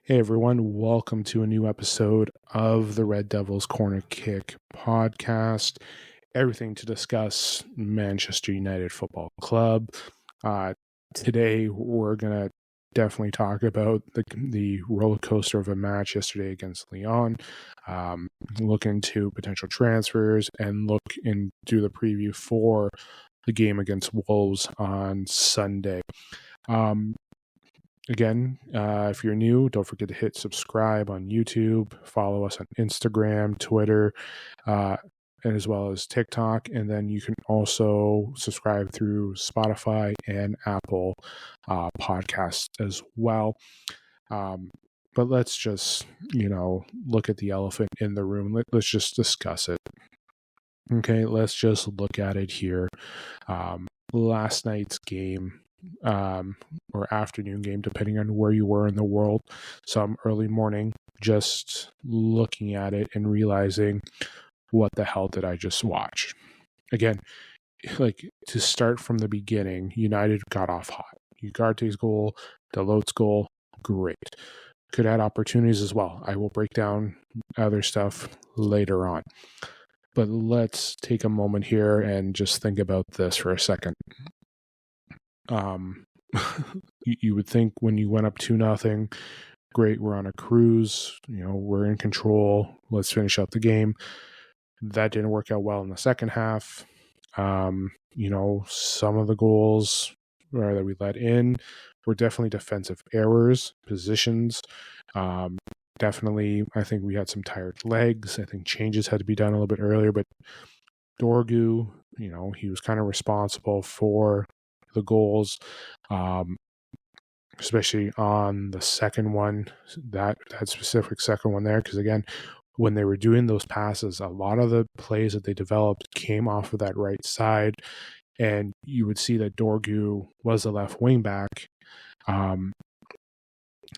Hey everyone, welcome to a new episode of the Red Devils Corner Kick podcast. Everything to discuss Manchester United Football Club. Today we're going to definitely talk about the roller coaster of a match yesterday against Lyon, look into potential transfers, and look and do the preview for the game against Wolves on Sunday. Again, if you're new, don't forget to hit subscribe on YouTube, follow us on Instagram, Twitter, and as well as TikTok. And then you can also subscribe through Spotify and Apple podcasts as well. But let's just, look at the elephant in the room. Let's just discuss it. Okay, let's just look at it here. Last night's game, or afternoon game, depending on where you were in the world, some early morning, just looking at it and realizing, what the hell did I just watch? Again, to start from the beginning, United got off hot. Ugarte's goal, Dalot's goal, great. Could add opportunities as well. I will break down other stuff later on. But let's take a moment here and just think about this for a second. You would think when you went up 2-0, great, we're on a cruise, we're in control, let's finish up the game. That didn't work out well in the second half. Some of the goals that we let in were definitely defensive errors, positions. Definitely, I think we had some tired legs. I think changes had to be done a little bit earlier, but Dorgu, he was kind of responsible for the goals, especially on the second one, that specific second one there, because again, when they were doing those passes, a lot of the plays that they developed came off of that right side, and you would see that Dorgu was the left wing back.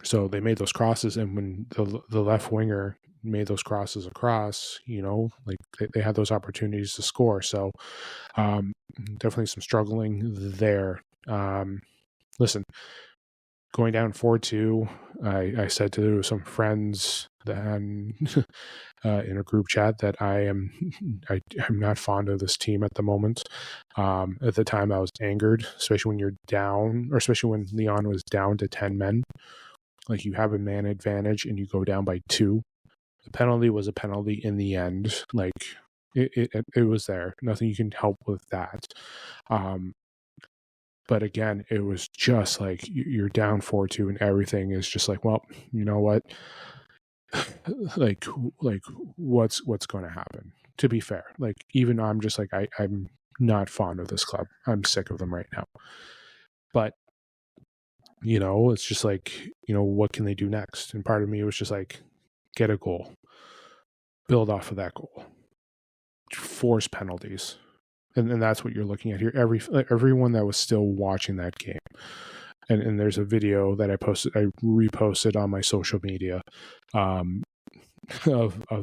So they made those crosses, and when the left winger made those crosses across, they had those opportunities to score. So definitely some struggling there. Listen, going down 4-2, I said to some friends then in a group chat that I'm not fond of this team at the moment. At the time, I was angered, especially when you're down, or especially when Lyon was down to 10 men. Like, you have a man advantage and you go down by 2. The penalty was a penalty in the end. Like, it was there. Nothing you can help with that. But again, it was just like you're down 4-2 and everything is just like, well, you know what? like what's going to happen? To be fair, even I'm just like, I'm not fond of this club. I'm sick of them right now. But it's just like, what can they do next? And part of me was just like, get a goal, build off of that goal, force penalties. And that's what you're looking at here. Everyone that was still watching that game, and there's a video that I reposted on my social media, of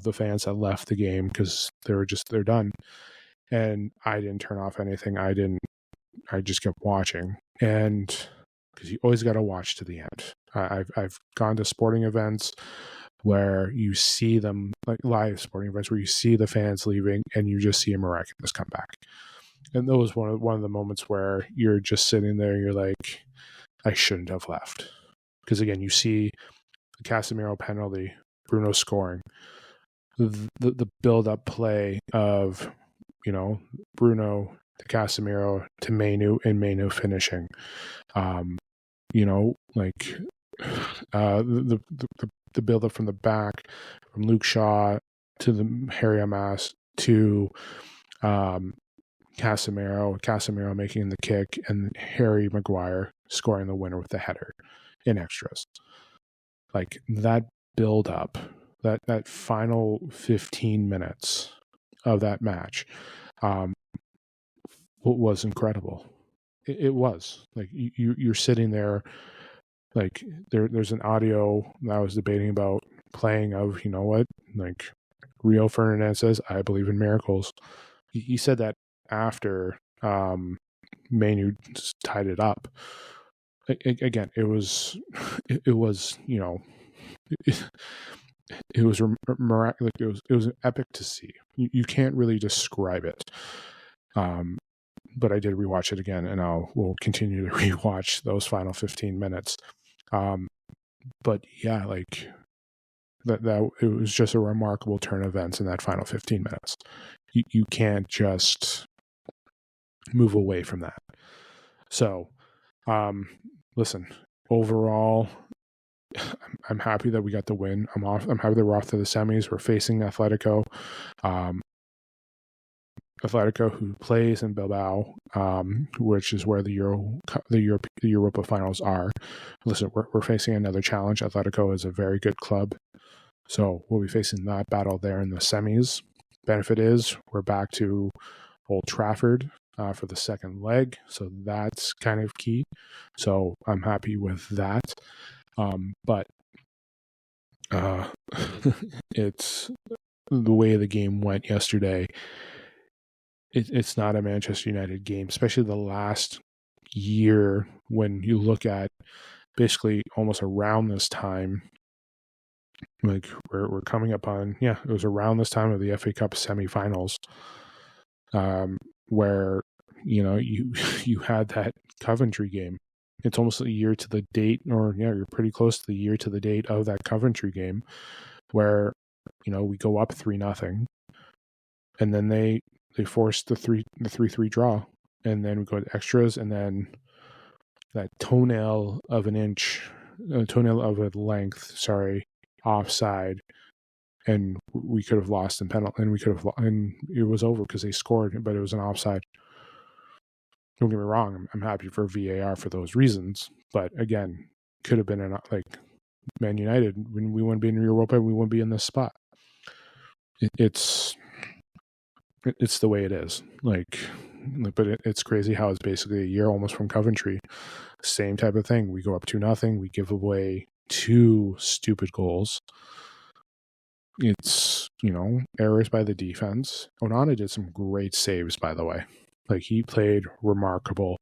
the fans that left the game because they're done, and I didn't turn off anything. I just kept watching, and because you always got to watch to the end. I've gone to sporting events where you see them, like live sporting events, where you see the fans leaving and you just see a miraculous comeback. And that was one of the moments where you're just sitting there and you're like, I shouldn't have left. Because again, you see the Casemiro penalty, Bruno scoring, the build-up play of, Bruno to Casemiro to Mainu, and Mainu finishing. The build-up from the back, from Luke Shaw to the Harry Amas to Casemiro making the kick, and Harry Maguire scoring the winner with the header in extras. Like, that build-up, that final 15 minutes of that match was incredible. It was. Like, you're sitting there, like, there's an audio that I was debating about playing of, like, Rio Ferdinand says, I believe in miracles. He said that after Manu tied it up. Again, it was it was miraculous. It was epic to see. You can't really describe it. But I did rewatch it again, and we'll continue to rewatch those final 15 minutes. But yeah, like that it was just a remarkable turn of events in that final 15 minutes. You can't just move away from that. So, listen, overall, I'm happy that we got the win. I'm happy that we're off to the semis. We're facing Atletico. Atletico, who plays in Bilbao, which is where the Europa finals are. Listen, we're facing another challenge. Atletico is a very good club, so we'll be facing that battle there in the semis. Benefit is we're back to Old Trafford for the second leg, so that's kind of key. So I'm happy with that. But it's the way the game went yesterday. It's not a Manchester United game, especially the last year when you look at basically almost around this time. Like we're coming up on, it was around this time of the FA Cup semifinals, where you had that Coventry game. It's almost a year to the date, or you're pretty close to the year to the date of that Coventry game, where we go up 3-0, and then they forced the 3-3 draw, and then we go to extras, and then that toenail of a length, offside, and we could have lost in penalty, and it was over because they scored, but it was an offside. Don't get me wrong, I'm happy for VAR for those reasons, but again, could have been like Man United when we wouldn't be in Europa, we wouldn't be in this spot. It's the way it is. But it's crazy how it's basically a year almost from Coventry. Same type of thing. We go up 2-0. We give away 2 stupid goals. It's, errors by the defense. Onana did some great saves, by the way. Like, he played remarkable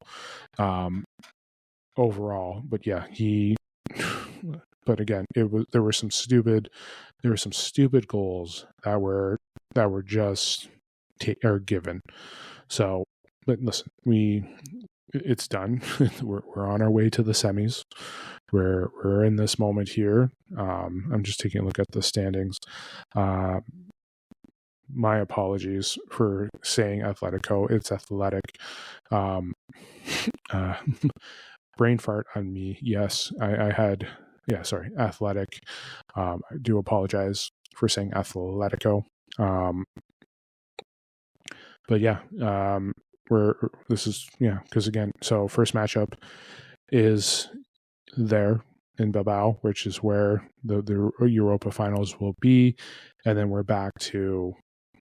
overall. But yeah, but again, there were some stupid goals that were just given. So, but listen, it's done. we're on our way to the semis. We're in this moment here. I'm just taking a look at the standings. My apologies for saying Atletico. It's Athletic. Brain fart on me. Yes, I had. Yeah, sorry, Athletic. I do apologize for saying Atletico. But yeah, because again, so first matchup is there in Bilbao, which is where the Europa finals will be, and then we're back to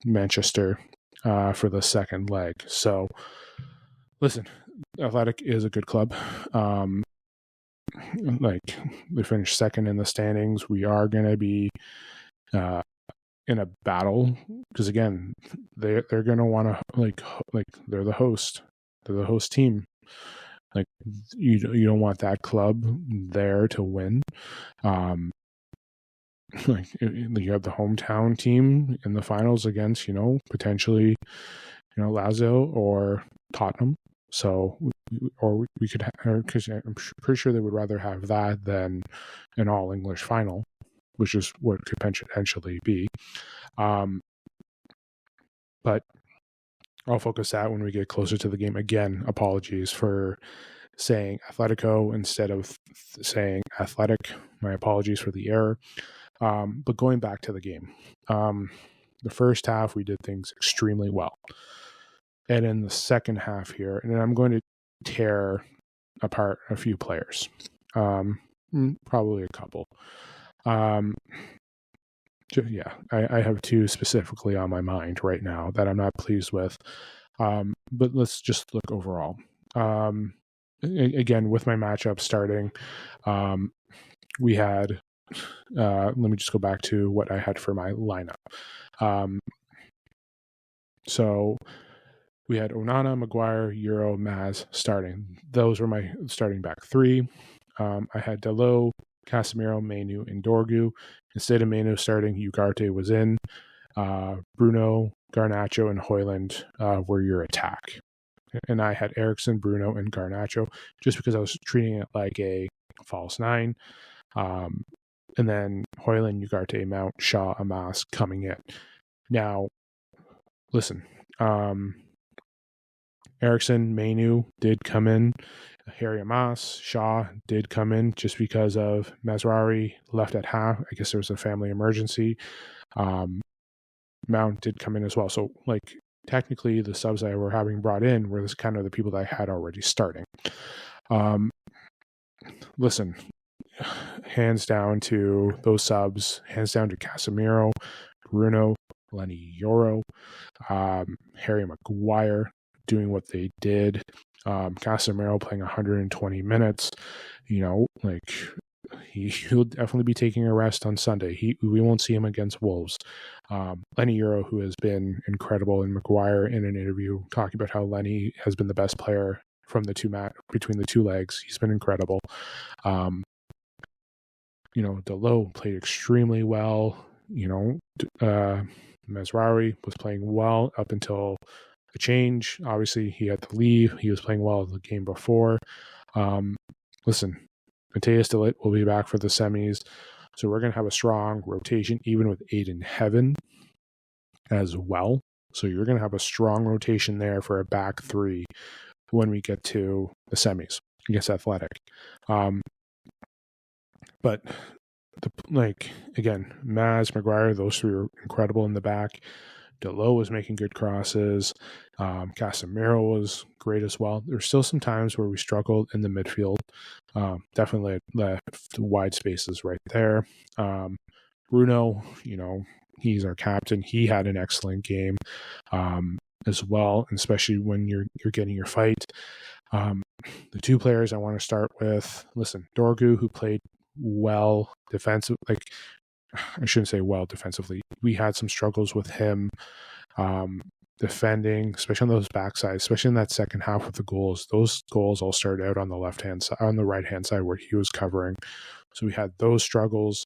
Manchester for the second leg. So listen, Athletic is a good club. Like, they finished second in the standings. We are going to be in a battle, because again, they're going to want to like they're the host team. Like, you don't want that club there to win. Like, you have the hometown team in the finals against potentially Lazio or Tottenham. So we could, because I'm pretty sure they would rather have that than an all English final, which is what could potentially be. But I'll focus that when we get closer to the game. Again, apologies for saying Atletico instead of saying Athletic. My apologies for the error. But going back to the game, the first half we did things extremely well. And in the second half here, and I'm going to tear apart a few players, probably a couple. I have 2 specifically on my mind right now that I'm not pleased with. But let's just look overall. Again, with my matchup starting, we had, let me just go back to what I had for my lineup. So we had Onana, Maguire, Euro, Maz starting. Those were my starting back 3. I had Dalot, Casemiro, Manu, and Dorgu. Instead of Manu starting, Ugarte was in. Bruno, Garnacho, and Højlund were your attack. And I had Eriksen, Bruno, and Garnacho just because I was treating it like a false nine. And then Højlund, Ugarte, Mount, Shaw, Amas coming in. Now, listen, Eriksen, Manu did come in. Harry Amas, Shaw did come in just because of Mazraoui left at half. I guess there was a family emergency. Mount did come in as well. So, like, technically the subs that were having brought in were this kind of the people that I had already starting. Listen, hands down to those subs, hands down to Casemiro, Bruno, Lenny Yoro, Harry Maguire doing what they did. Casemiro playing 120 minutes. Like, he'll definitely be taking a rest on Sunday. We won't see him against Wolves. Lenny Euro, who has been incredible, and Maguire in an interview talking about how Lenny has been the best player from the between the two legs. He's been incredible. Delot played extremely well. Mazraoui was playing well up until the change. Obviously, he had to leave. He was playing well the game before. Listen, Matthias de Ligt will be back for the semis. So we're going to have a strong rotation, even with Aiden Heaven as well. So you're going to have a strong rotation there for a back three when we get to the semis against Athletic. But again, Maz, Maguire, those three are incredible in the back. Delot was making good crosses. Casemiro was great as well. There's still some times where we struggled in the midfield. Definitely left wide spaces right there. Bruno, he's our captain. He had an excellent game as well, especially when you're getting your fight. The two players I want to start with, listen, Dorgu, who played well defensive, I shouldn't say well defensively. We had some struggles with him defending, especially on those backsides, especially in that second half of the goals. Those goals all started out on the left-hand side, on the right-hand side where he was covering. So we had those struggles.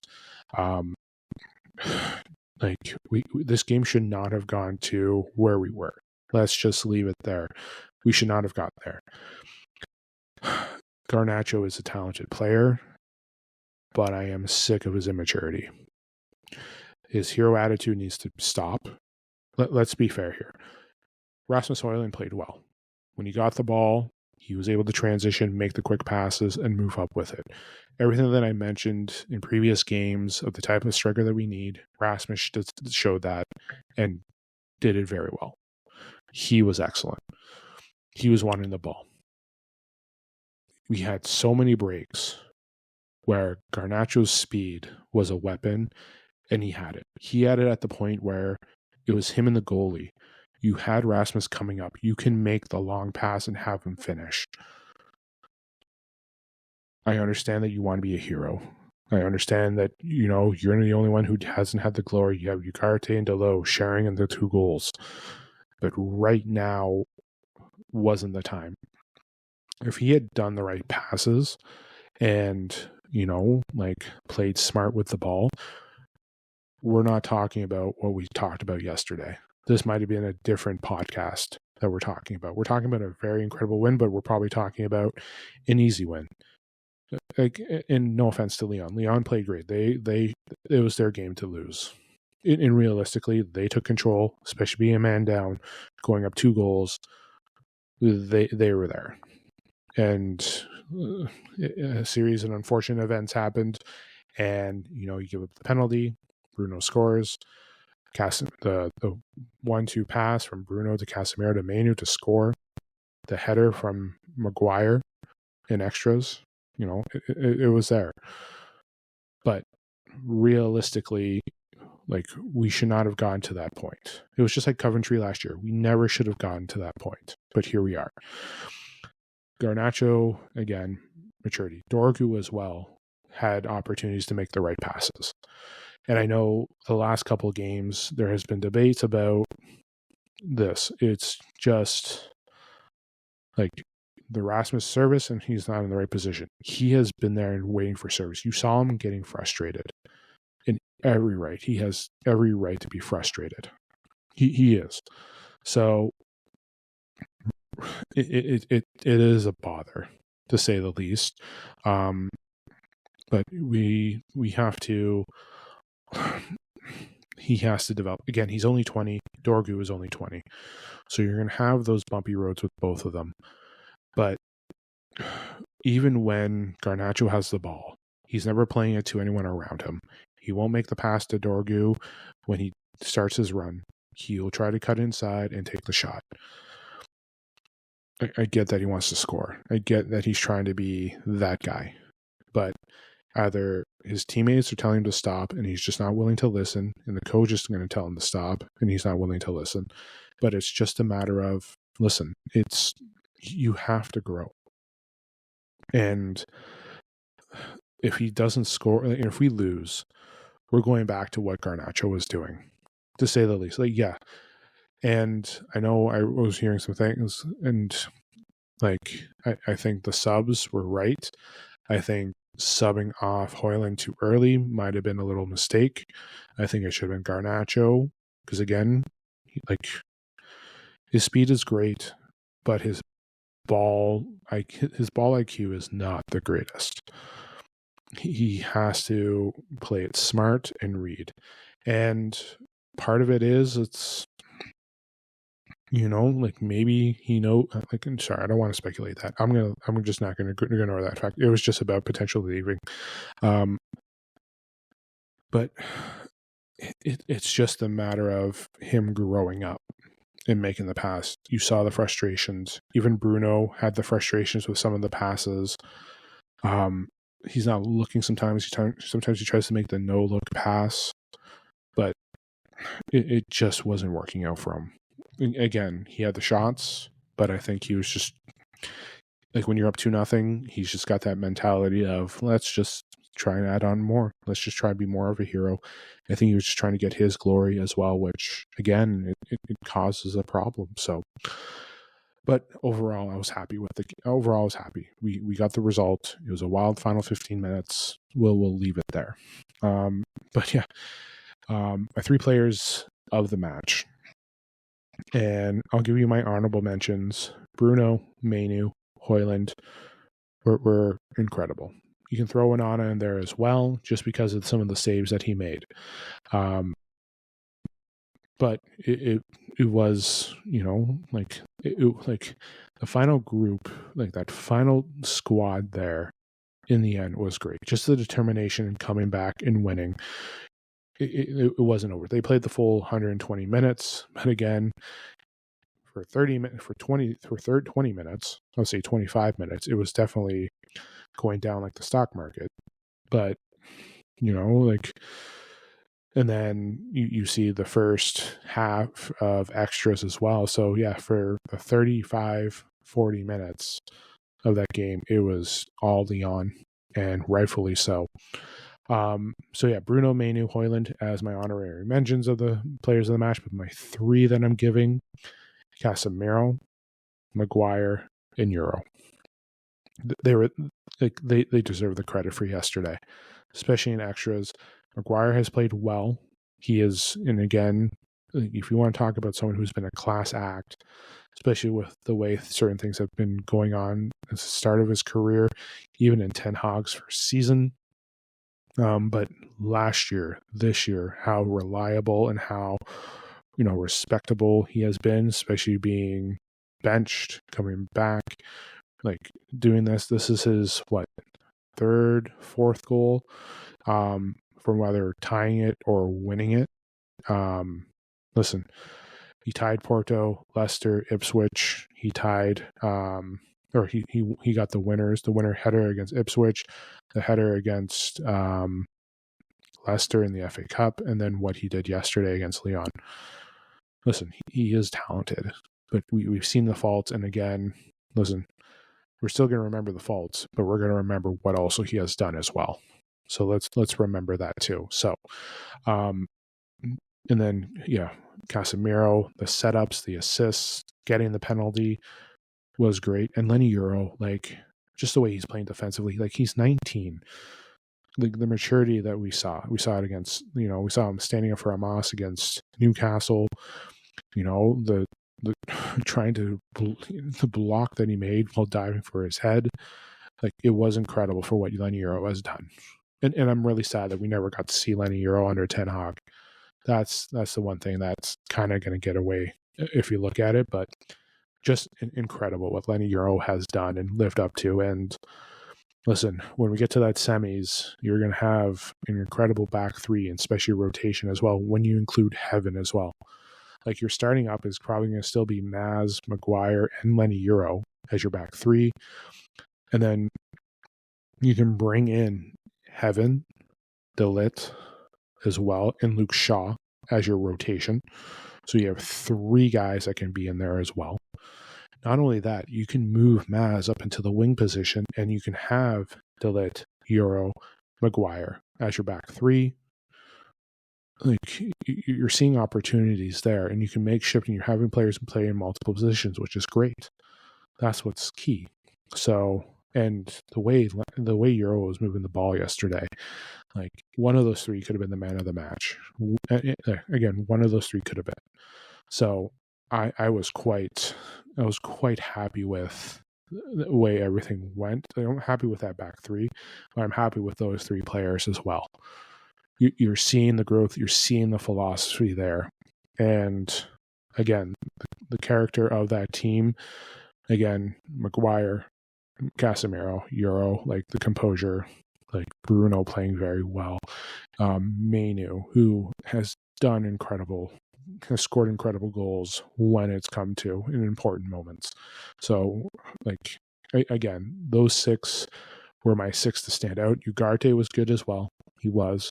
This game should not have gone to where we were. Let's just leave it there. We should not have got there. Garnacho is a talented player, but I am sick of his immaturity. His hero attitude needs to stop. Let's be fair here. Rasmus Højlund played well. When he got the ball, he was able to transition, make the quick passes, and move up with it. Everything that I mentioned in previous games of the type of striker that we need, Rasmus showed that and did it very well. He was excellent. He was wanting the ball. We had so many breaks where Garnacho's speed was a weapon, and he had it. He had it at the point where it was him and the goalie. You had Rasmus coming up. You can make the long pass and have him finish. I understand that you want to be a hero. I understand that, you're the only one who hasn't had the glory. You have Ugarte and Delot sharing in the 2 goals. But right now wasn't the time. If he had done the right passes and, played smart with the ball, we're not talking about what we talked about yesterday. This might have been a different podcast that we're talking about. We're talking about a very incredible win, but we're probably talking about an easy win. And no offense to Lyon. Lyon played great. It was their game to lose. And realistically, they took control, especially being a man down, going up 2 goals. They were there. And a series of unfortunate events happened, and you give up the penalty. Bruno scores. The 1-2 pass from Bruno to Casemiro to Manu to score. The header from Maguire in extras. It was there. But realistically, we should not have gone to that point. It was just like Coventry last year. We never should have gone to that point. But here we are. Garnacho, again, maturity. Dorgu as well had opportunities to make the right passes. And I know the last couple of games, there has been debates about this. It's just the Rasmus service and he's not in the right position. He has been there and waiting for service. You saw him getting frustrated. In every right. He has every right to be frustrated. He is. So it is a bother, to say the least. But we have to. He has to develop. Again, he's only 20. Dorgu is only 20. So you're going to have those bumpy roads with both of them. But even when Garnacho has the ball, he's never playing it to anyone around him. He won't make the pass to Dorgu when he starts his run. He'll try to cut inside and take the shot. I get that he wants to score. I get that he's trying to be that guy. But either his teammates are telling him to stop and he's just not willing to listen, and the coach is going to tell him to stop and he's not willing to listen. But it's just a matter of, listen, you have to grow. And if he doesn't score, and if we lose, we're going back to what Garnacho was doing, to say the least. Like, yeah. And I know I was hearing some things, and like, I think the subs were right. I think subbing off Højlund too early might have been a little mistake. I think it should have been Garnacho, because again, his speed is great, but his ball IQ is not the greatest. He has to play it smart and read. And part of it is like maybe he I'm sorry, I don't want to speculate that. I'm just not going to ignore that fact. It was just about potentially leaving. But it's just a matter of him growing up and making the pass. You saw the frustrations. Even Bruno had the frustrations with some of the passes. He's not looking sometimes. Sometimes he tries to make the no-look pass, but it just wasn't working out for him. Again, he had the shots, but I think he was just like, when you're up 2-0, he's just got that mentality of, let's just try and add on more. Let's just try to be more of a hero. I think he was just trying to get his glory as well, which again, it causes a problem. So, but overall, I was happy. We got the result. It was a wild final 15 minutes. We'll leave it there. But yeah, my 3 players of the match. And I'll give you my honorable mentions. Bruno, Mainu, Højlund were incredible. You can throw Onana in there as well, just because of some of the saves that he made. But it was, like the final group, like that final squad there in the end was great. Just the determination in coming back and winning. It wasn't over. They played the full 120 minutes, but again, for 20 minutes, I'll say 25 minutes, it was definitely going down like the stock market. But and then you see the first half of extras as well. So yeah, for the 35-40 minutes of that game, it was all Lyon, and rightfully so. So yeah, Bruno, Mainu, Højlund as my honorary mentions of the players of the match, but my 3 that I'm giving: Casemiro, Maguire, and Euro. They were like they deserve the credit for yesterday, especially in extras. Maguire has played well. He is, and again, if you want to talk about someone who's been a class act, especially with the way certain things have been going on at the start of his career, even in Ten Hag's first season. But last year, this year, how reliable and how respectable he has been, especially being benched, coming back, like doing this. This is his 3rd, 4th goal, from whether tying it or winning it. Listen, he tied Porto, Leicester, Ipswich. He tied, or he got the winners. The winner header against Ipswich, the header against Leicester in the FA Cup, and then what he did yesterday against Lyon. Listen, he is talented, but we've seen the faults, and again, listen, we're still going to remember the faults, but we're going to remember what also he has done as well. So let's remember that too. So, and then Casemiro, the setups, the assists, getting the penalty, was great. And Lenny Euro, like just the way he's playing defensively, like he's 19. The maturity that we saw it against, we saw him standing up for Hamas against Newcastle, the trying to, the block that he made while diving for his head. Like it was incredible for what Lenny Euro has done. And I'm really sad that we never got to see Lenny Euro under Ten Hag. That's the one thing that's kind of going to get away if you look at it, but just incredible what Lenny Euro has done and lived up to. And listen, when we get to that semis, you're going to have an incredible back three, and especially rotation as well, when you include Heaven as well. Like your starting up is probably going to still be Maz, Maguire, and Lenny Euro as your back three. And then you can bring in Heaven, De Ligt as well, and Luke Shaw as your rotation. So you have 3 guys that can be in there as well. Not only that, you can move Maz up into the wing position, and you can have De Ligt, Euro, Maguire as your back 3. Like you're seeing opportunities there, and you can make shift, and you're having players play in multiple positions, which is great. That's what's key. So, and the way Euro was moving the ball yesterday, like one of those 3 could have been the man of the match. Again, one of those 3 could have been. So I was quite happy with the way everything went. I'm happy with that back 3, but I'm happy with those 3 players as well. You're seeing the growth, you're seeing the philosophy there. And again, the character of that team, again, Maguire, Casemiro, Euro, like the composure, like Bruno playing very well. Mainu, who has scored incredible goals when it's come to in important moments. So, like, again, those 6 were my 6 to stand out. Ugarte was good as well. He was.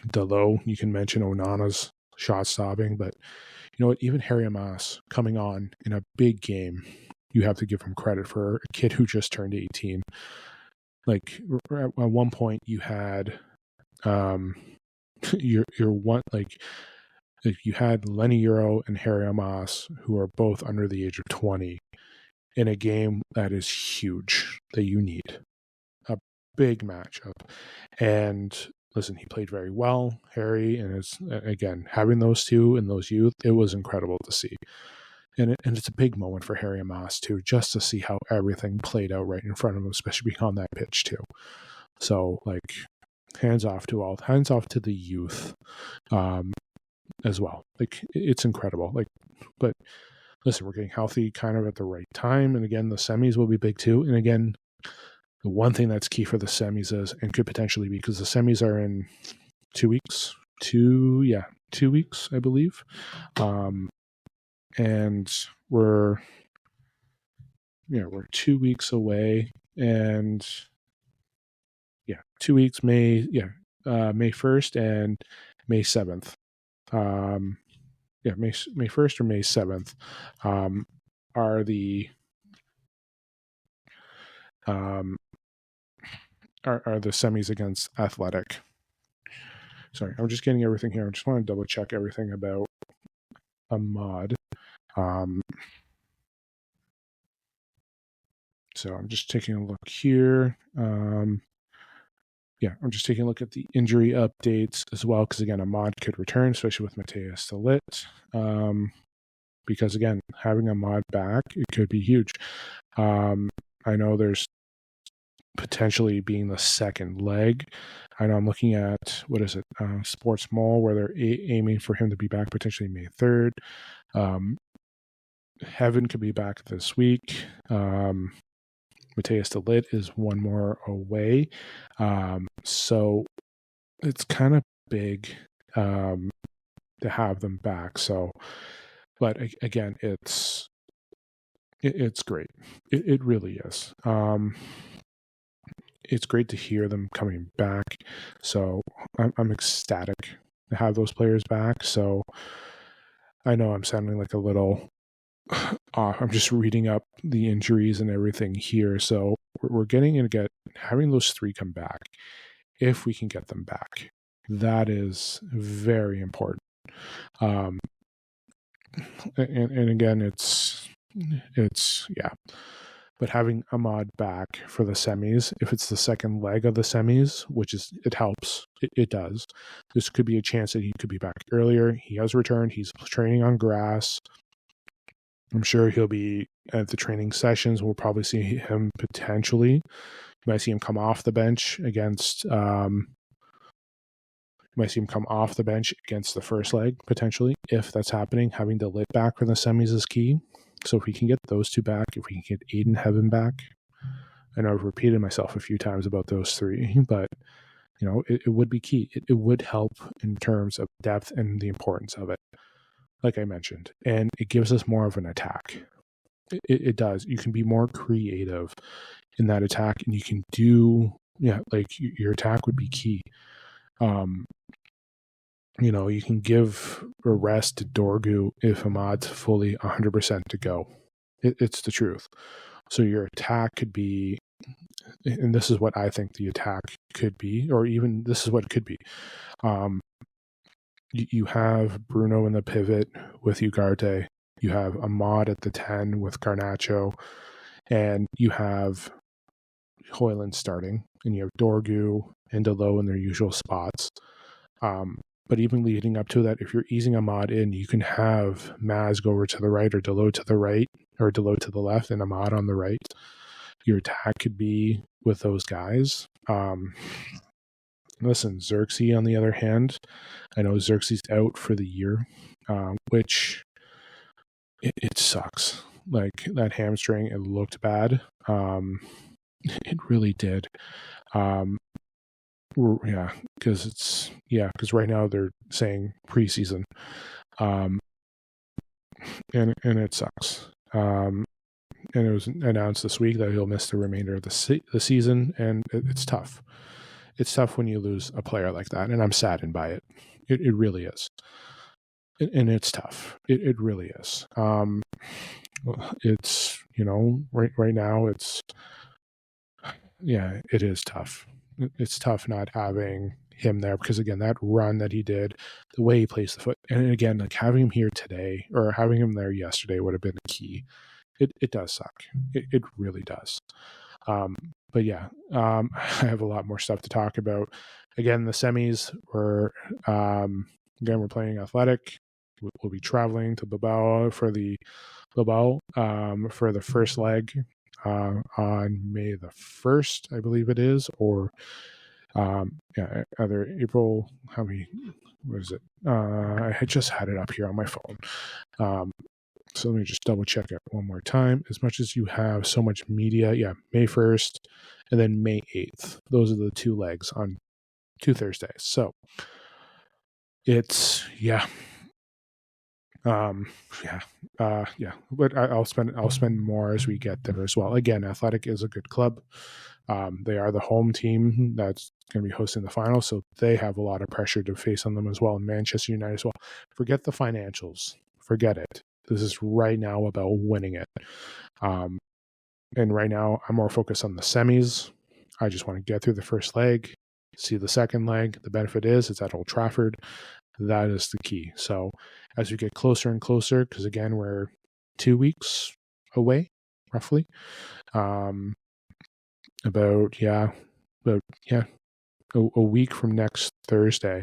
Dalot, you can mention Onana's shot stopping, but you know what? Even Harry Hamas coming on in a big game, you have to give him credit for a kid who just turned 18. Like at one point, you had you had Lenny Euro and Harry Hamas, who are both under the age of 20, in a game that is huge that you need. A big matchup. And listen, he played very well, Harry, and again, having those 2 and those youth, it was incredible to see. And it's a big moment for Harry Hamas too, just to see how everything played out right in front of him, especially being on that pitch too. So like, hands off to the youth, as well. Like it's incredible. Like, but listen, we're getting healthy kind of at the right time, and again, the semis will be big too. And again, the one thing that's key for the semis is, and could potentially be, because the semis are in 2 weeks, 2 weeks, I believe. And we're 2 weeks away, and 2 weeks, May 1st and May 7th. May 1st or May 7th are the are the semis against Athletic. Sorry, I'm just getting everything here. I just want to double check everything about Ahmad. So I'm just taking a look here. I'm just taking a look at the injury updates as well, because again, Ahmad could return, especially with Matthias de Ligt. Because again, having Ahmad back, it could be huge. I know there's potentially being the second leg. I know I'm looking at, Sports Mall, where they're aiming for him to be back potentially May 3rd. Heaven could be back this week. Matthias de Ligt is one more away. So it's kind of big to have them back. So, but again, it's great. It really is. It's great to hear them coming back. So I'm ecstatic to have those players back. So I know I'm sounding like a little off. I'm just reading up the injuries and everything here. So we're having those 3 come back. If we can get them back, that is very important. And again, it's It's, yeah. But having Ahmad back for the semis, if it's the second leg of the semis, which is, it helps. It does. This could be a chance that he could be back earlier. He has returned. He's training on grass. I'm sure he'll be at the training sessions. We'll probably see him potentially. You might see him come off the bench against. You might see him come off the bench against the first leg potentially. If that's happening, having the lit back for the semis is key. So if we can get those two back, if we can get Aiden Heaven back, I know I've repeated myself a few times about those three, but it would be key. It would help in terms of depth and the importance of it, like I mentioned. And it gives us more of an attack. It does. You can be more creative in that attack, and you can do, like your attack would be key. You can give a rest to Dorgu if Ahmad's fully 100% to go. It's the truth. So your attack could be, and this is what I think the attack could be, or even this is what it could be. You have Bruno in the pivot with Ugarte. You have Ahmad at the 10 with Garnacho. And you have Hoyland starting. And you have Dorgu and Delo in their usual spots. But even leading up to that, if you're easing Ahmad in, you can have Maz go over to the right, or Delo to the right, or Delo to the left, and Ahmad on the right. Your attack could be with those guys. Listen, Xerxes, on the other hand, I know Xerxes out for the year, which it sucks. Like that hamstring, it looked bad. It really did. Because right now they're saying preseason, and it sucks. And it was announced this week that he'll miss the remainder of the season, and it's tough. It's tough when you lose a player like that, and I'm saddened by it. It really is, and it's tough. It really is. It's right now it's it is tough. It's tough not having him there, because again, that run that he did, the way he placed the foot, and again, like having him here today or having him there yesterday would have been key. It does suck. It really does. But I have a lot more stuff to talk about. Again, the semis were we're playing Athletic. We'll be traveling to Bilbao for the first leg on May the 1st, I believe it is, or either April. What is it? I had just had it up here on my phone. So let me just double check it one more time. As much as you have so much media, May 1st and then May 8th. Those are the two legs on 2 Thursdays. So it's but I'll spend more as we get there as well. Again, Athletic is a good club. They are the home team that's going to be hosting the final, so they have a lot of pressure to face on them as well. And Manchester United as well. Forget the financials. Forget it. This is right now about winning it. And right now, I'm more focused on the semis. I just want to get through the first leg, see the second leg. The benefit is it's at Old Trafford. That is the key. So as we get closer and closer, because again, we're 2 weeks away, roughly. A week from next Thursday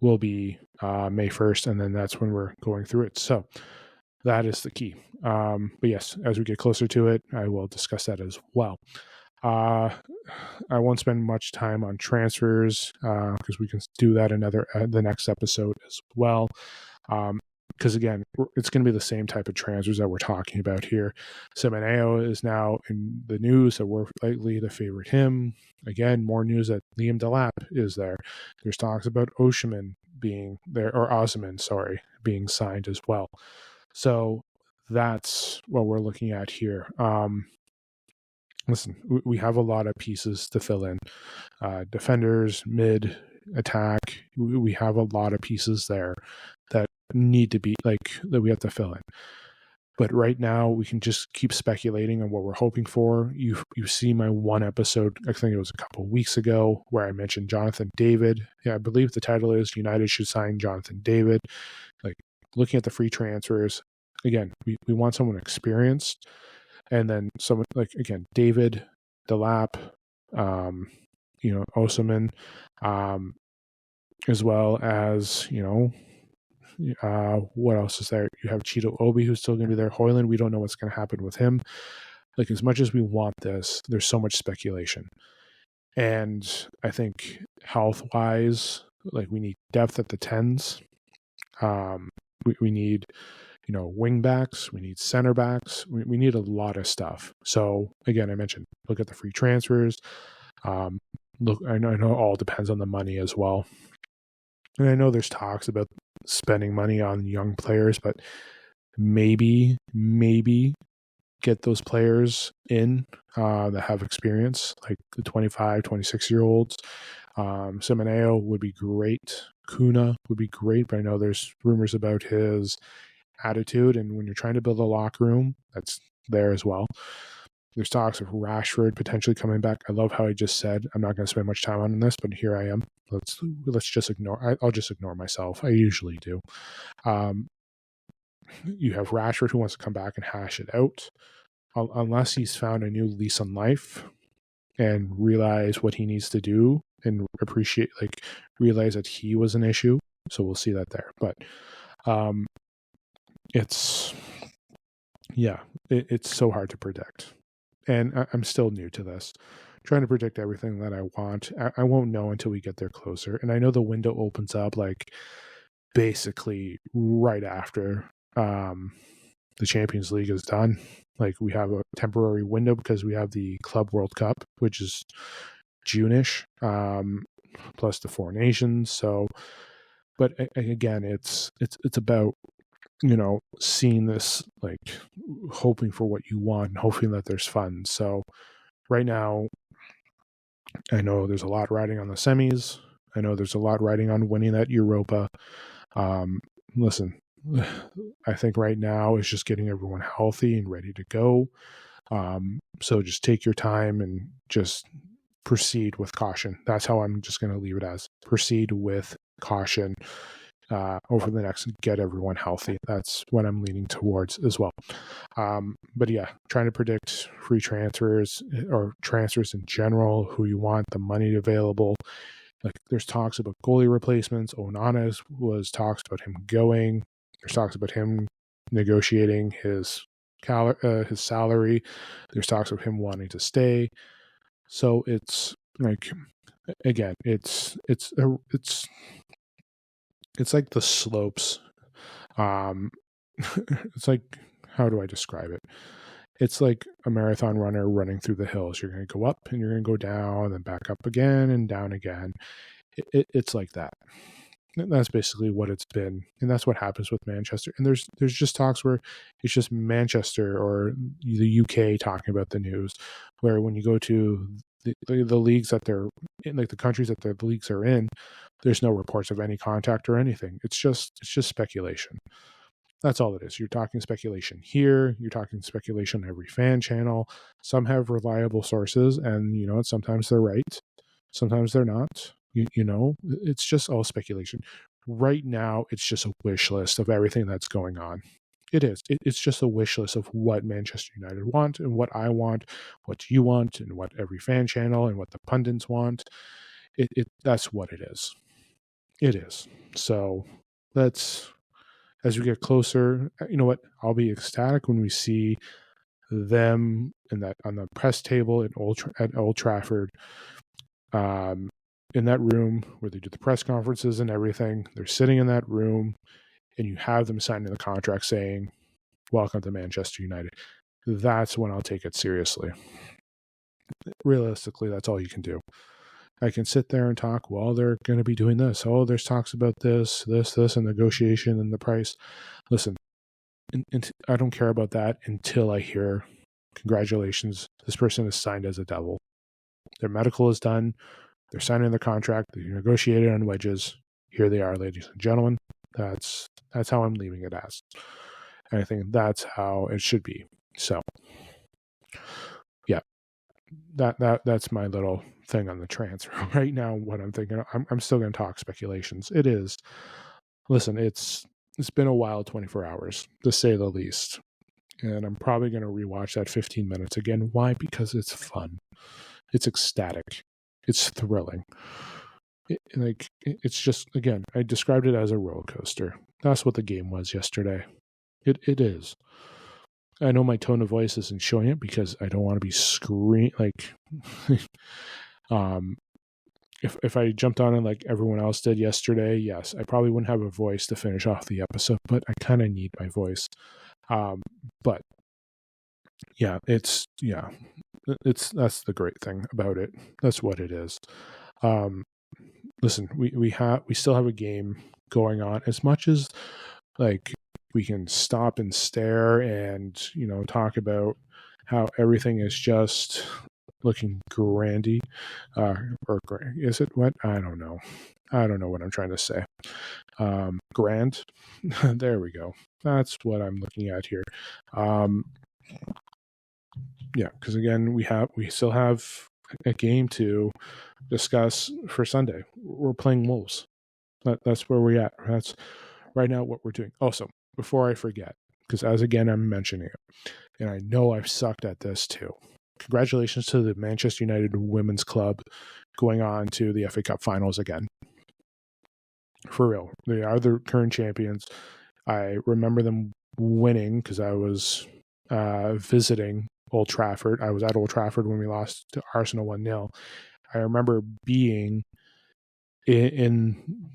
will be May 1st, and then that's when we're going through it. So that is the key. But yes, as we get closer to it, I will discuss that as well. I won't spend much time on transfers because we can do that the next episode as well. Because again, it's going to be the same type of transfers that we're talking about here. Semeneo is now in the news that we're likely to favorite him. Again, more news that Liam Delap is there. There's talks about Osman being there, or Osman, being signed as well. So that's what we're looking at here. Listen, we have a lot of pieces to fill in. Defenders, mid, attack. We have a lot of pieces there that need to be that we have to fill in. But right now, we can just keep speculating on what we're hoping for. You see my one episode, I think it was a couple of weeks ago, where I mentioned Jonathan David. I believe the title is United should sign Jonathan David. Looking at the free transfers, again, we want someone experienced, and then someone like, again, David, Delap, Osimhen, as well as, what else is there? You have Cheeto Obi, who's still going to be there. Hoyland, we don't know what's going to happen with him. Like, as much as we want this, there's so much speculation. And I think health-wise, like, we need depth at the 10s. We need, wing backs. We need center backs. We need a lot of stuff. So, again, I mentioned, look at the free transfers. Look, I know it all depends on the money as well. And I know there's talks about spending money on young players, but maybe get those players in that have experience, like the 25, 26-year-olds. Semeneo would be great. Kuna would be great, but I know there's rumors about his attitude, and when you're trying to build a locker room, that's there as well. There's talks of Rashford potentially coming back. I love how I just said I'm not going to spend much time on this, but here I am. Let's just ignore. I'll just ignore myself. I usually do. You have Rashford who wants to come back and hash it out, unless he's found a new lease on life and realize what he needs to do and realize that he was an issue. So we'll see that there. But it's so hard to predict. And I'm still new to this, trying to predict everything that I want. I won't know until we get there closer. And I know the window opens up like basically right after the Champions League is done. Like, we have a temporary window because we have the Club World Cup, which is June-ish, plus the Four Nations. So, but again, it's about, seeing this, like, hoping for what you want and hoping that there's funds. So right now, I know there's a lot riding on the semis. I know there's a lot riding on winning that Europa. Listen, I think right now is just getting everyone healthy and ready to go. So just take your time and just proceed with caution. That's how I'm just going to leave it as. Proceed with caution over the next, get everyone healthy. That's what I'm leaning towards as well. But yeah, trying to predict free transfers or transfers in general, who you want, the money available. Like, there's talks about goalie replacements. Onana was talks about him going. There's talks about him negotiating his salary. There's talks of him wanting to stay. So it's like, again, it's like the slopes. It's like, how do I describe it? It's like a marathon runner running through the hills. You're going to go up and you're going to go down and back up again and down again. It's like that. And that's basically what it's been. And that's what happens with Manchester. And there's just talks where it's just Manchester or the UK talking about the news, where when you go to the leagues that they're in, like the countries that the leagues are in, there's no reports of any contact or anything. It's just speculation. That's all it is. You're talking speculation here. You're talking speculation on every fan channel. Some have reliable sources, and sometimes they're right, sometimes they're not. It's just all speculation. Right now, it's just a wish list of everything that's going on. It is. It's just a wish list of what Manchester United want and what I want, what you want, and what every fan channel and what the pundits want. That's what it is. It is. So as we get closer, you know what? I'll be ecstatic when we see them on the press table at Old Trafford, in that room where they do the press conferences and everything. They're sitting in that room, and you have them signing the contract saying, "Welcome to Manchester United." That's when I'll take it seriously. Realistically, that's all you can do. I can sit there and talk, well, they're going to be doing this. Oh, there's talks about this, and negotiation and the price. Listen, I don't care about that until I hear, congratulations, this person is signed as a devil. Their medical is done. They're signing the contract. They negotiated on wedges. Here they are, ladies and gentlemen. That's how I'm leaving it as. And I think that's how it should be. So, yeah, that's my little thing on the transfer. Right now, what I'm thinking, I'm still going to talk speculations. It is. Listen, it's it's been a wild 24 hours, to say the least. And I'm probably going to rewatch that 15 minutes again. Why? Because it's fun. It's ecstatic. It's thrilling. It's just, again, I described it as a roller coaster. That's what the game was yesterday. It is. I know my tone of voice isn't showing it because I don't want to be if I jumped on it like everyone else did yesterday, yes, I probably wouldn't have a voice to finish off the episode, but I kind of need my voice. But yeah, that's the great thing about it. That's what it is. Listen, we still have a game going on. As much as like we can stop and stare and talk about how everything is just looking grandy, or is it what? I don't know what I'm trying to say. Grand. There we go. That's what I'm looking at here. Yeah, because again, we still have a game to discuss for Sunday. We're playing Wolves. That's where we're at. That's right now what we're doing. Also, before I forget, because as again I'm mentioning it, and I know I've sucked at this too. Congratulations to the Manchester United Women's Club going on to the FA Cup finals again. For real. They are the current champions. I remember them winning because I was visiting Old Trafford. I was at Old Trafford when we lost to Arsenal 1-0. I remember being in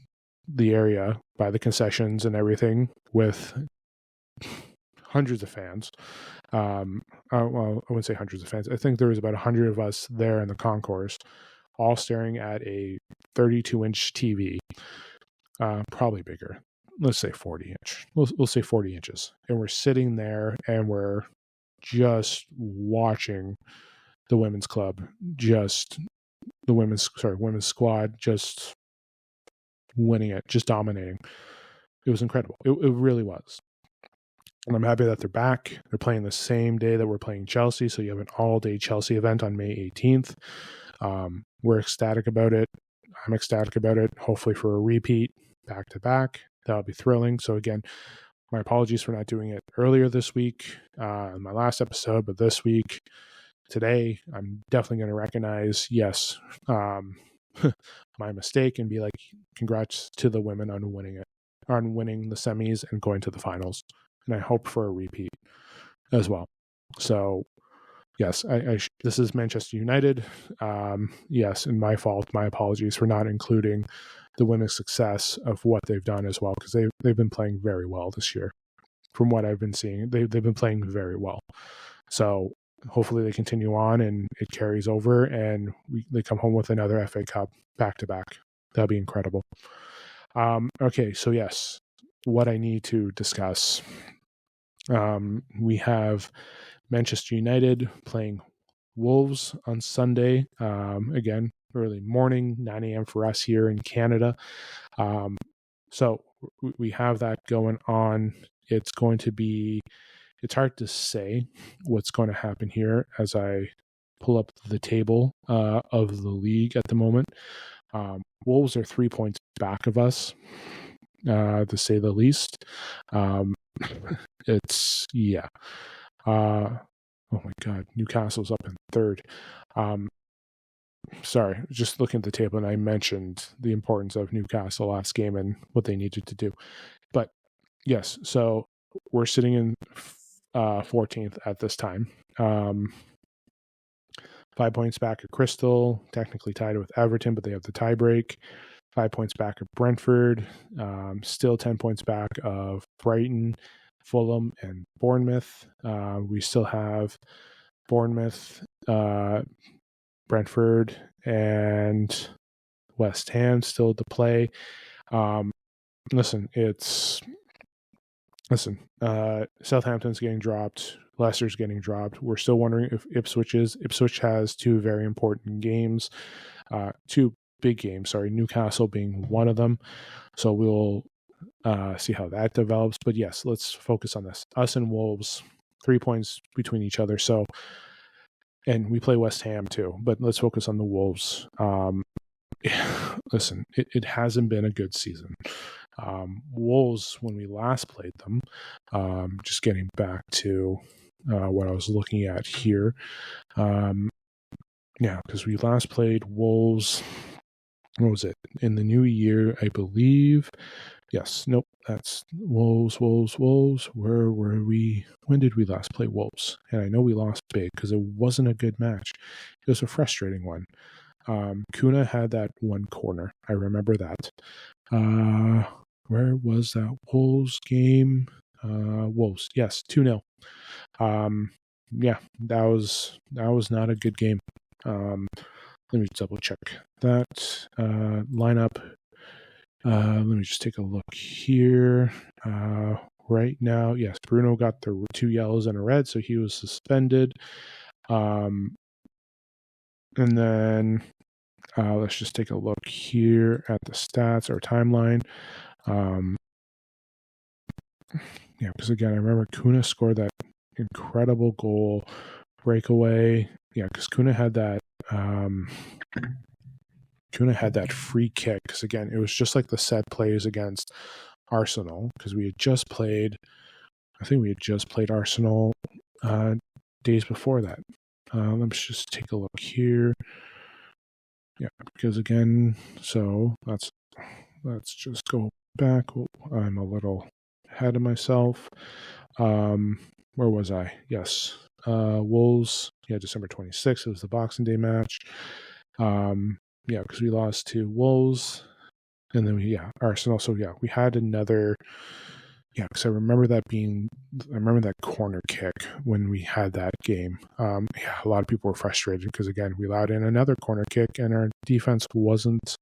the area by the concessions and everything with hundreds of fans. Well, I wouldn't say hundreds of fans. I think there was about 100 of us there in the concourse, all staring at a 32-inch TV, probably bigger. Let's say 40-inch. We'll say 40 inches. And we're sitting there and we're just watching the women's club, the women's squad just winning it, just dominating. It was incredible. It really was. And I'm happy that they're back. They're playing the same day that we're playing Chelsea, so you have an all-day Chelsea event on May 18th. We're ecstatic about it. I'm ecstatic about it. Hopefully for a repeat, back-to-back. That'll be thrilling. So again, my apologies for not doing it earlier this week, in my last episode, but this week, today, I'm definitely going to recognize, yes, my mistake and be like, congrats to the women on winning the semis and going to the finals. And I hope for a repeat as well. So, yes, this is Manchester United. Yes, and my fault. My apologies for not including the women's success of what they've done as well, because they've been playing very well this year. From what I've been seeing, they've been playing very well. So hopefully they continue on and it carries over and they come home with another FA Cup back-to-back. That'd be incredible. Okay, so yes, what I need to discuss. We have Manchester United playing Wolves on Sunday. Again, early morning, 9 a.m. for us here in Canada. So we have that going on. It's hard to say what's going to happen here as I pull up the table of the league at the moment. Wolves are 3 points back of us, to say the least. It's, yeah. Oh my God, Newcastle's up in third. Sorry, just looking at the table, and I mentioned the importance of Newcastle last game and what they needed to do. But yes, so we're sitting in 14th at this time. 5 points back at Crystal, technically tied with Everton, but they have the tie break. 5 points back at Brentford, still 10 points back of Brighton, Fulham, and Bournemouth. We still have Bournemouth, Brentford, and West Ham still to play. Southampton's getting dropped. Leicester's getting dropped. We're still wondering if Ipswich has two very important games, two big games, Newcastle being one of them. So we'll see how that develops. But yes, let's focus on this. Us and Wolves, 3 points between each other. So, and we play West Ham too, but let's focus on the Wolves. Listen, it hasn't been a good season. Wolves, when we last played them, just getting back to what I was looking at here. Because we last played Wolves, what was it? In the new year, I believe. Yes, nope, that's Wolves. Where were we? When did we last play Wolves? And I know we lost big because it wasn't a good match. It was a frustrating one. Kuna had that one corner. I remember that. Where was that Wolves game? Wolves, yes, 2-0. That was not a good game. Let me double check that lineup. Let me just take a look here. Right now, yes, Bruno got the 2 yellows and a red, so he was suspended. And then let's just take a look here at the stats or timeline. Because again, I remember Kuna scored that incredible goal breakaway. Yeah, because Kuna had that free kick. Because again, it was just like the set plays against Arsenal. Because we had just played, I think we had just played Arsenal days before that. Let's just take a look here. Yeah, because again, so let's just go back. I'm a little ahead of myself. Where was I? Yes. Wolves, December 26th. It was the Boxing Day match. Because we lost to Wolves. And then Arsenal. So we had another. Because I remember that corner kick when we had that game. A lot of people were frustrated because again, we allowed in another corner kick and our defense wasn't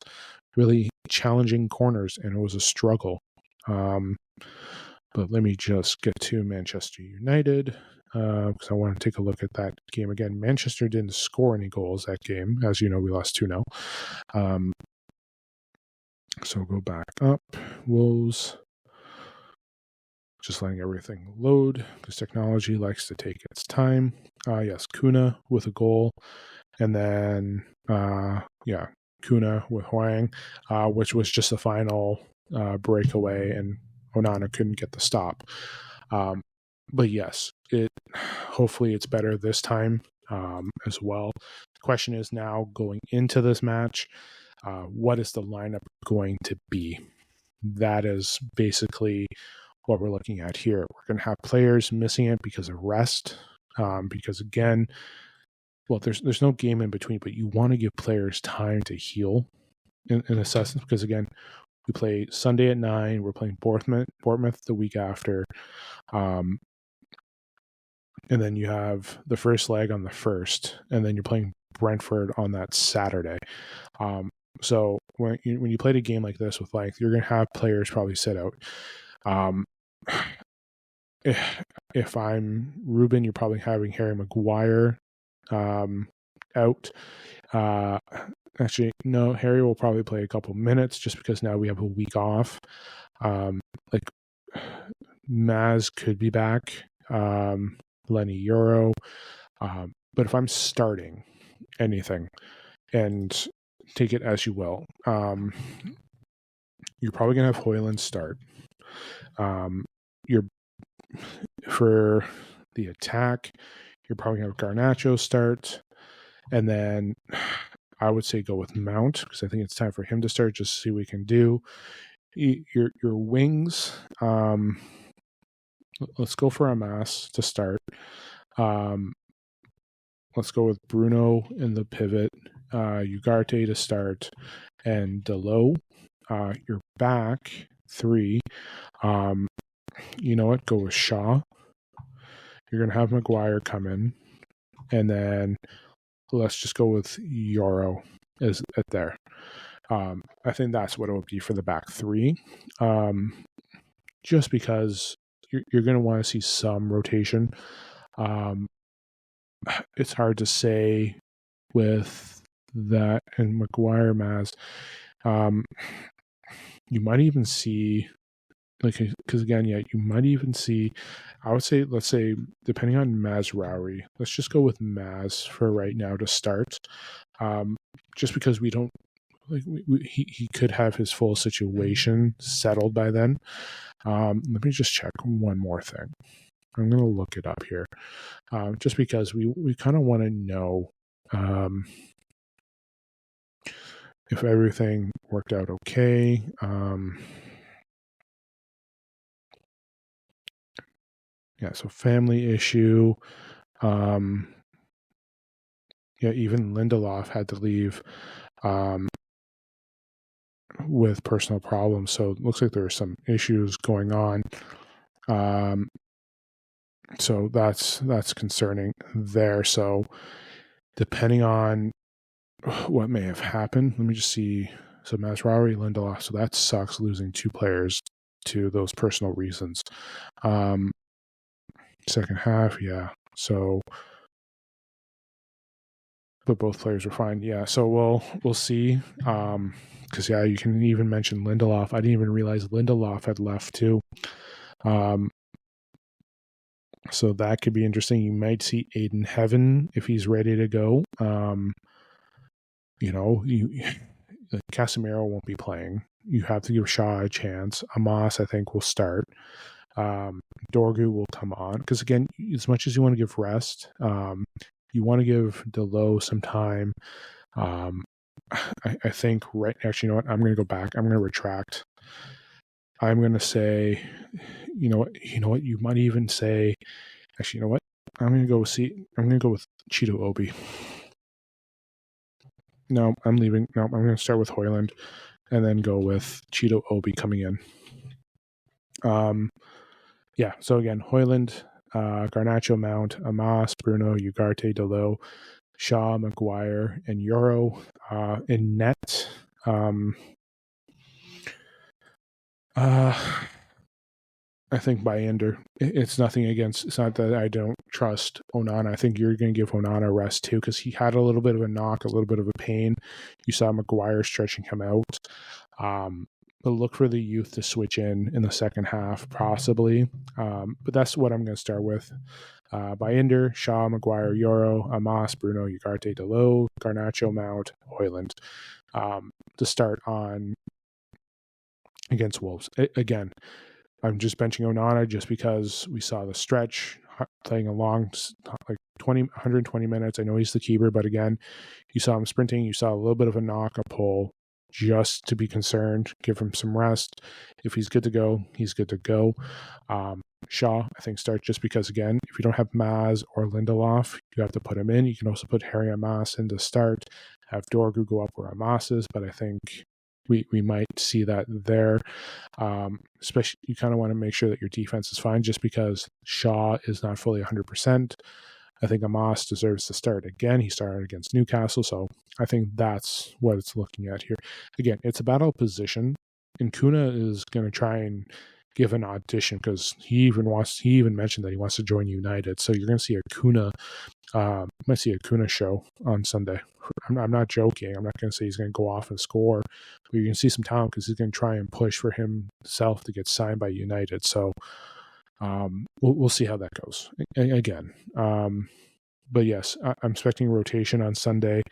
really challenging corners and it was a struggle. But let me just get to Manchester United because I want to take a look at that game again. Manchester didn't score any goals that game. As you know, we lost 2-0. So go back up. Wolves. Just letting everything load because technology likes to take its time. Yes, Kuna with a goal. And then, Kuna with Huang, which was just a final breakaway, and Onana couldn't get the stop. But yes, hopefully it's better this time as well. The question is now going into this match, what is the lineup going to be? That is basically what we're looking at here. We're going to have players missing it because of rest. Because again, there's no game in between, but you want to give players time to heal in a sense. Because again, we play Sunday at 9. We're playing Bournemouth the week after. And then you have the first leg on the 1st, and then you're playing Brentford on that Saturday. So when you played a game like this with length, you're going to have players probably sit out. If I'm Ruben, you're probably having Harry Maguire out. Actually, no, Harry will probably play a couple minutes just because now we have a week off. Maz could be back. Lenny Euro. But if I'm starting anything, and take it as you will, you're probably going to have Højlund start. For the attack, you're probably going to have Garnacho start. And then I would say go with Mount because I think it's time for him to start just to see what we can do. Your wings, let's go for Amas to start. Let's go with Bruno in the pivot, Ugarte to start, and Delo. Your back 3. You know what? Go with Shaw. You're going to have Maguire come in. And then let's just go with Euro as at there. I think that's what it would be for the back 3. Just because you're going to want to see some rotation. It's hard to say with that and Maguire, Maz. You might even see, because again, you might even see, I would say, let's say, depending on Mazraoui, let's just go with Maz for right now to start. Just because we don't, like he could have his full situation settled by then. Let me just check one more thing. I'm going to look it up here, just because we kind of want to know if everything worked out okay. Yeah, so family issue. Yeah, even Lindelof had to leave with personal problems. So it looks like there are some issues going on. So that's concerning there. So depending on what may have happened, let me just see. So Mazraoui, Lindelof. So that sucks, losing 2 players to those personal reasons. Second half, yeah. So, but both players were fine. Yeah. So we'll see. Because you can even mention Lindelof. I didn't even realize Lindelof had left too. So that could be interesting. You might see Aiden Heaven if he's ready to go. Casemiro won't be playing. You have to give Shaw a chance. Amos, I think, will start. Dorgu will come on. Because again, as much as you want to give rest, you want to give Delo some time. I think actually, you know what? I'm going to go back. I'm going to retract. I'm going to say, you know what? You might even say, actually, you know what? I'm going to go with Cheeto Obi. No, I'm leaving. No, I'm going to start with Højlund and then go with Cheeto Obi coming in. Yeah. So again, Højlund, Garnacho, Mount, Amos, Bruno, Ugarte, Delo, Shaw, Maguire, and Euro in net. I think by Ender. It's nothing against. It's not that I don't trust Onana. I think you're going to give Onana a rest too, because he had a little bit of a knock, a little bit of a pain. You saw Maguire stretching him out. But look for the youth to switch in the second half, possibly. But that's what I'm going to start with. By Ender, Shaw, Maguire, Euro, Amos, Bruno, Ugarte, Delo, Garnacho, Mount, Højlund. To start on against Wolves. Again, I'm just benching Onana just because we saw the stretch playing along like 120 minutes. I know he's the keeper, but again, you saw him sprinting. You saw a little bit of a knock, a pull, just to be concerned. Give him some rest. If he's good to go, he's good to go. Shaw, I think, start just because, again, if you don't have Maz or Lindelof, you have to put him in. You can also put Harry Amos in to start, have Dorgu go up where Amos is, but I think we might see that there. Especially, you kind of want to make sure that your defense is fine, just because Shaw is not fully 100%. I think Amos deserves to start again. He started against Newcastle, so I think that's what it's looking at here. Again, it's a battle position, and Kuna is going to try and give an audition, because he even mentioned that he wants to join United. So you're going to see a Kuna. Might see a Kuna show on Sunday. I'm not joking. I'm not going to say he's going to go off and score, but you can see some talent, because he's going to try and push for himself to get signed by United. So we'll see how that goes again. But yes, I'm expecting rotation on Sunday.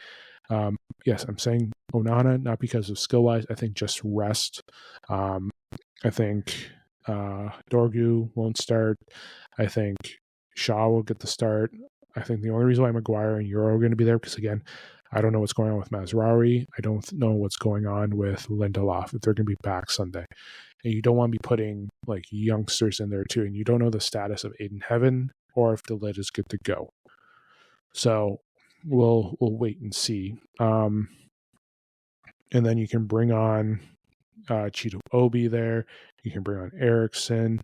Yes, I'm saying Onana, not because of skill wise. I think just rest. I think Dorgu won't start. I think Shaw will get the start. I think the only reason why Maguire and Euro are going to be there, because again, I don't know what's going on with Mazraoui. I don't know what's going on with Lindelof, if they're going to be back Sunday. And you don't want to be putting like youngsters in there too. And you don't know the status of Aiden Heaven or if the lid is good to go. So we'll wait and see. And then you can bring on Cheeto Obi there. You can bring on Eriksson.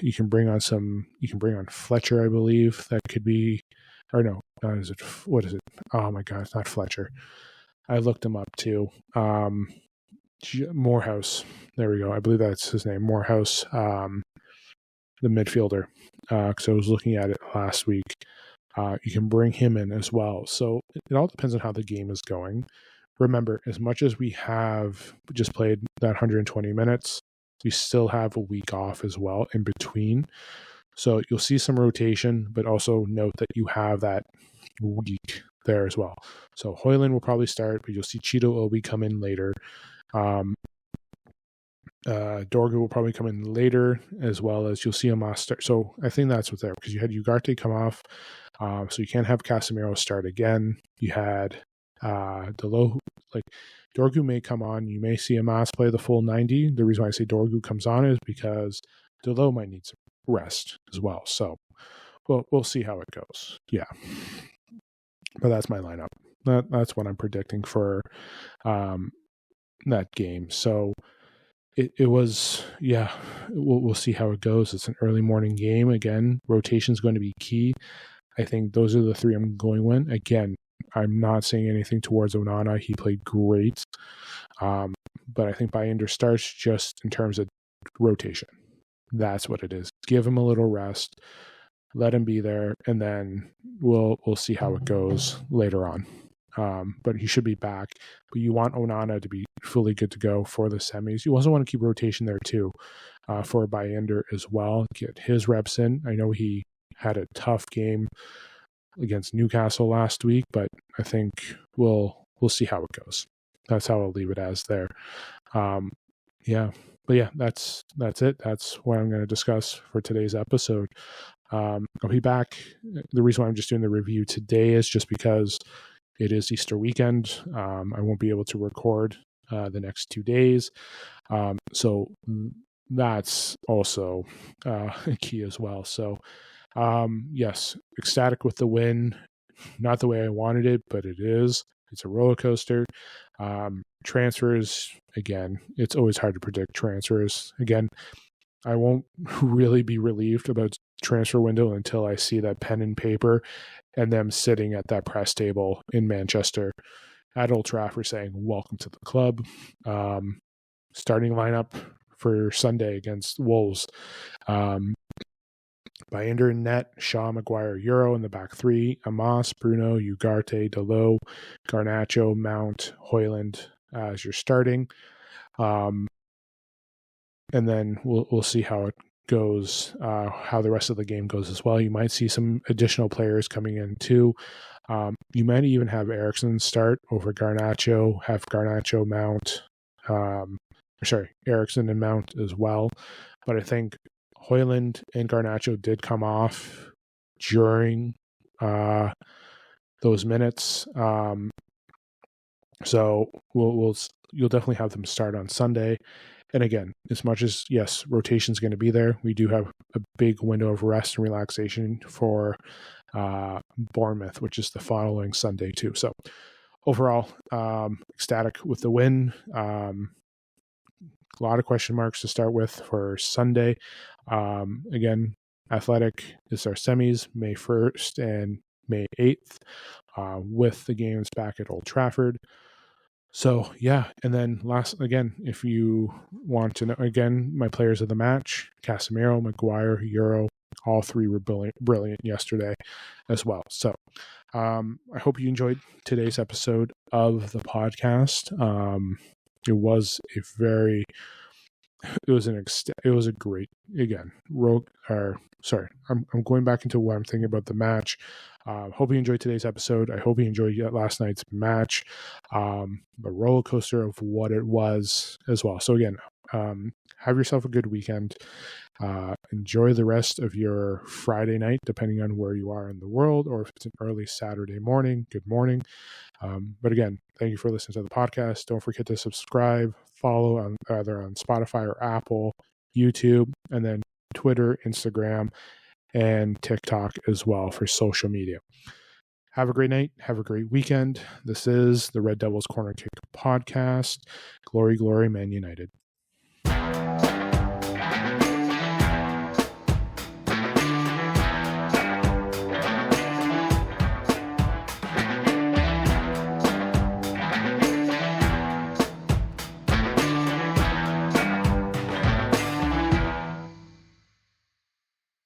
You can bring on Fletcher, I believe. That could be, or no, what is it? Oh my God, it's not Fletcher. I looked him up too. Morehouse. There we go. I believe that's his name, Morehouse, the midfielder. Because I was looking at it last week. You can bring him in as well. So it all depends on how the game is going. Remember, as much as we have just played that 120 minutes, we still have a week off as well in between. So you'll see some rotation, but also note that you have that week there as well. So Hoyland will probably start, but you'll see Cheeto Obi come in later. Dorgu will probably come in later, as well as you'll see Amos start. So I think that's what's there, because you had Ugarte come off, so you can't have Casemiro start again. You had Delo, like Dorgu may come on. You may see Amos play the full 90. The reason why I say Dorgu comes on is because Delo might need some rest as well. So we'll see how it goes. Yeah, but that's my lineup. That's what I'm predicting for that game. So it was, yeah, we'll see how it goes. It's an early morning game. Again, rotation is going to be key. I think those are the three I'm going with. Again, I'm not saying anything towards Onana. He played great. But I think Bayender starts just in terms of rotation. That's what it is. Give him a little rest. Let him be there. And then we'll see how it goes later on. But he should be back. But you want Onana to be fully good to go for the semis. You also want to keep rotation there too, for Bayender as well. Get his reps in. I know he had a tough game against Newcastle last week, but I think we'll see how it goes. That's how I'll leave it as there. Yeah. But yeah, that's it. That's what I'm going to discuss for today's episode. I'll be back. The reason why I'm just doing the review today is just because it is Easter weekend. I won't be able to record the next 2 days. So that's also key as well. So yes, ecstatic with the win. Not the way I wanted it, but it is. It's a roller coaster. Transfers, again, it's always hard to predict transfers. Again, I won't really be relieved about transfer window until I see that pen and paper and them sitting at that press table in Manchester at Old Trafford saying, welcome to the club. Starting lineup for Sunday against Wolves. Bayender in net, Shaw, Maguire, Euro in the back three, Amos, Bruno, Ugarte, Delo, Garnacho, Mount, Hoyland as you're starting. And then we'll see how it goes, how the rest of the game goes as well. You might see some additional players coming in too. You might even have Eriksen start over Garnacho, have Garnacho Mount, Eriksen and Mount as well. But I think Hoyland and Garnacho did come off during those minutes. So you'll definitely have them start on Sunday. And again, as much as, yes, rotation is going to be there, we do have a big window of rest and relaxation for Bournemouth, which is the following Sunday too. So overall, ecstatic with the win. A lot of question marks to start with for Sunday. Again, Athletic is our semis, May 1st and May 8th, with the games back at Old Trafford. So, yeah, and then if you want to know, again, my players of the match, Casemiro, Maguire, Euro, all three were brilliant yesterday as well. So, I hope you enjoyed today's episode of the podcast. It was a great, again, I'm going back into what I'm thinking about the match. Hope you enjoyed today's episode. I hope you enjoyed last night's match. The roller coaster of what it was as well. So again, have yourself a good weekend. Enjoy the rest of your Friday night, depending on where you are in the world, or if it's an early Saturday morning, good morning. But again, thank you for listening to the podcast. Don't forget to subscribe, follow on either on Spotify or Apple, YouTube, and then Twitter, Instagram, and TikTok as well for social media. Have a great night. Have a great weekend. This is the Red Devils Corner Kick podcast. Glory, glory, Man United.